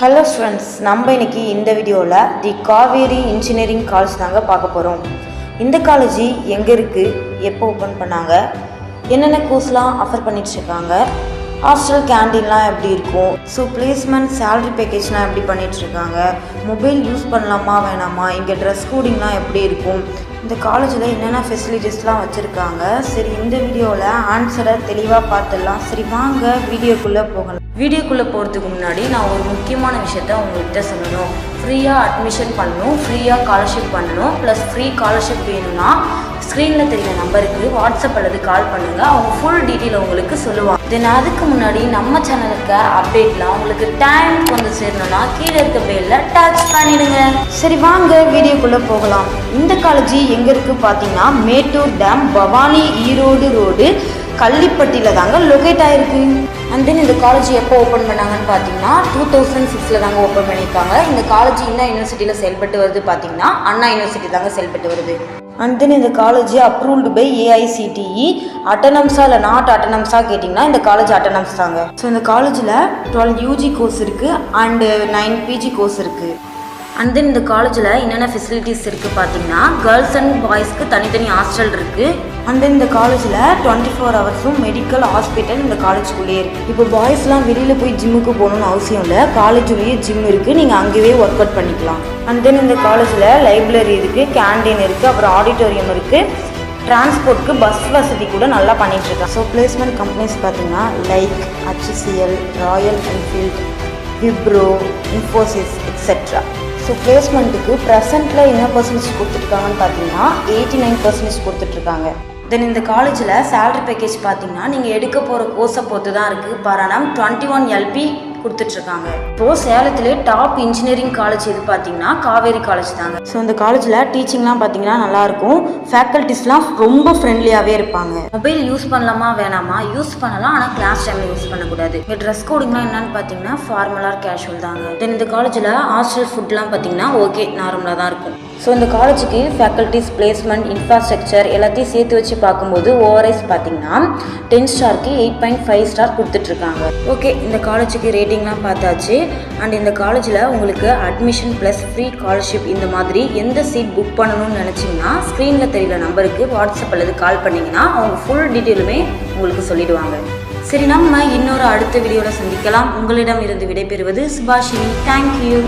Hello students, நம்ம இன்னைக்கு இந்த வீடியோவில் தி காவேரி இன்ஜினியரிங் காலேஜ் தாங்க பார்க்க போகிறோம். இந்த காலேஜ் எங்கே இருக்குது, எப்போ ஓப்பன் பண்ணாங்க, என்னென்ன கோர்ஸ்லாம் ஆஃபர் பண்ணிகிட்ருக்காங்க, ஹாஸ்டல் கேண்டீன்லாம் எப்படி இருக்கும், ஸோ பிளேஸ்மெண்ட் சேலரி பேக்கேஜ்லாம் எப்படி பண்ணிகிட்ருக்காங்க, மொபைல் யூஸ் பண்ணலாமா வேணாமா, இங்கே ட்ரெஸ் கோடிங்லாம் எப்படி இருக்கும், இந்த காலேஜில் என்னென்ன ஃபெசிலிட்டிஸ்லாம் வச்சுருக்காங்க. சரி, இந்த வீடியோவில் ஆன்சரை தெளிவாக பார்த்துடலாம். சரி வாங்க வீடியோக்குள்ளே போகலாம். வீடியோக்குள்ளே போகிறதுக்கு முன்னாடி நான் ஒரு முக்கியமான விஷயத்த உங்கள்கிட்ட சொல்லணும். ஃப்ரீயாக அட்மிஷன் பண்ணணும், ஃப்ரீயாக ஸ்காலர்ஷிப் பண்ணணும், ப்ளஸ் ஃப்ரீ ஸ்காலர்ஷிப் வேணும்னா ஸ்க்ரீனில் தெரியுற நம்பருக்கு வாட்ஸ்அப் அல்லது கால் பண்ணுங்கள். அவங்க ஃபுல் டீட்டெயில் உங்களுக்கு சொல்லுவாங்க. தென் அதுக்கு முன்னாடி நம்ம சேனலுக்கு அப்டேட்லாம் உங்களுக்கு டைம் வந்து சேரணும்னா கீழே இருக்க பெல்ல டச் பண்ணிடுங்க. சரி வாங்க வீடியோக்குள்ளே போகலாம். இந்த காலேஜ் எங்கே இருக்குது பார்த்தீங்கன்னா, மேட்டூர் டேம், பவானி ஈரோடு ரோடு, கள்ளிப்பட்டியில் தாங்க லொக்கேட் ஆகிருக்கு. அண்ட் தென் இந்த காலேஜ் எப்போ ஓப்பன் பண்ணாங்கன்னு பார்த்தீங்கன்னா 2006 தாங்க ஓப்பன் பண்ணியிருக்காங்க. இந்த காலேஜ் என்ன யூனிவர்சிட்டியில் செயல்பட்டு வருது பார்த்தீங்கன்னா, அண்ணா யூனிவர்சிட்டி தாங்க செயல்பட்டு வருது. அண்ட் தென் இந்த காலேஜ் அப்ரூவ்டு பை AICTE. அட்டனம்ஸா இல்லை நாட் அட்டனம்ஸா கேட்டிங்கன்னா இந்த காலேஜ் அட்டனம்ஸ் தாங்க. ஸோ இந்த காலேஜில் 12 UG கோர்ஸ் இருக்குது அண்டு 9 PG கோர்ஸ் இருக்குது. அண்ட் தென் இந்த காலேஜில் என்னென்ன ஃபெசிலிட்டிஸ் இருக்குது பார்த்தீங்கன்னா, கேர்ள்ஸ் அண்ட் பாய்ஸ்க்கு தனித்தனி ஹாஸ்டல் இருக்குது. அண்ட் தென் இந்த காலேஜில் 24 ஹவர்ஸும் மெடிக்கல் ஹாஸ்பிட்டல் இந்த காலேஜுக்குள்ளேயே இருக்குது. இப்போ பாய்ஸ்லாம் வெளியில் போய் ஜிம்முக்கு போகணுன்னு அவசியம் இல்லை, காலேஜுலேயே ஜிம் இருக்குது, நீங்கள் அங்கேயே ஒர்க் அவுட் பண்ணிக்கலாம். அண்ட் தென் இந்த காலேஜில் லைப்ரரி இருக்குது, கேண்டீன் இருக்குது, அப்புறம் ஆடிட்டோரியம் இருக்குது, டிரான்ஸ்போர்ட்டுக்கு பஸ் வசதி கூட நல்லா பண்ணிகிட்ருக்காங்க. ஸோ பிளேஸ்மெண்ட் கம்பெனிஸ் பார்த்தீங்கன்னா like HCL, Royal Enfield, Wipro, Infosys etcetera. So பிளேஸ்மெண்ட்டுக்கு ப்ரெசென்ட்டில் என்ன பர்சன்டேஜ் கொடுத்துட்ருக்காங்கன்னு பார்த்தீங்கன்னா 89% கொடுத்துட்ருக்காங்க. தென் இந்த காலேஜில் சேலரி பேக்கேஜ் பார்த்தீங்கன்னா நீங்கள் எடுக்க போகிற கோர்ஸை பொறுத்து தான் இருக்குது. பர் annum 21 LP கொடுத்துட்ருக்காங்க. இப்போது சேலத்திலே டாப் இன்ஜினியரிங் காலேஜ் எது பார்த்தீங்கன்னா காவேரி காலேஜ் தாங்க. ஸோ இந்த காலேஜில் டீச்சிங்லாம் பார்த்தீங்கன்னா நல்லாயிருக்கும், ஃபேக்கல்ட்டிஸ்லாம் ரொம்ப ஃப்ரெண்ட்லியாகவே இருப்பாங்க. மொபைல் யூஸ் பண்ணலாமா வேணாமா, யூஸ் பண்ணலாம், ஆனால் கிளாஸ் டைமில் யூஸ் பண்ணக்கூடாது. இங்கே ட்ரெஸ் கோடிங்லாம் என்னன்னு பார்த்தீங்கன்னா ஃபார்மலாக கேஷுவல் தாங்க. தென் இந்த காலேஜில் ஹாஸ்டல் ஃபுட்லாம் பார்த்தீங்கன்னா ஓகே நார்மலாக தான் இருக்கும். ஸோ இந்த காலேஜுக்கு ஃபேக்கல்ட்டிஸ், பிளேஸ்மெண்ட், இன்ஃப்ராஸ்ட்ரக்சர் எல்லாத்தையும் சேர்த்து வச்சு பார்க்கும்போது ஓவரைஸ் பார்த்தீங்கன்னா 10 ஸ்டாருக்கு 8.5 ஸ்டார் கொடுத்துட்ருக்காங்க. ஓகே, இந்த காலேஜுக்கு ரேட்டிங்லாம் பார்த்தாச்சு. அண்ட் இந்த காலேஜில் உங்களுக்கு அட்மிஷன் ப்ளஸ் ஃப்ரீ ஸ்காலர்ஷிப் இந்த மாதிரி எந்த சீட் புக் பண்ணணும்னு நினச்சிங்கன்னா ஸ்க்ரீனில் தெரிகிற நம்பருக்கு வாட்ஸ்அப் அல்லது கால் பண்ணிங்கன்னா அவங்க ஃபுல் டீட்டெயிலுமே உங்களுக்கு சொல்லிடுவாங்க. சரி, நம்ம இன்னொரு அடுத்த வீடியோவில் சந்திக்கலாம். உங்களிடம் இருந்து விடைபெறுவது சுபாஷினி. தேங்க்யூ.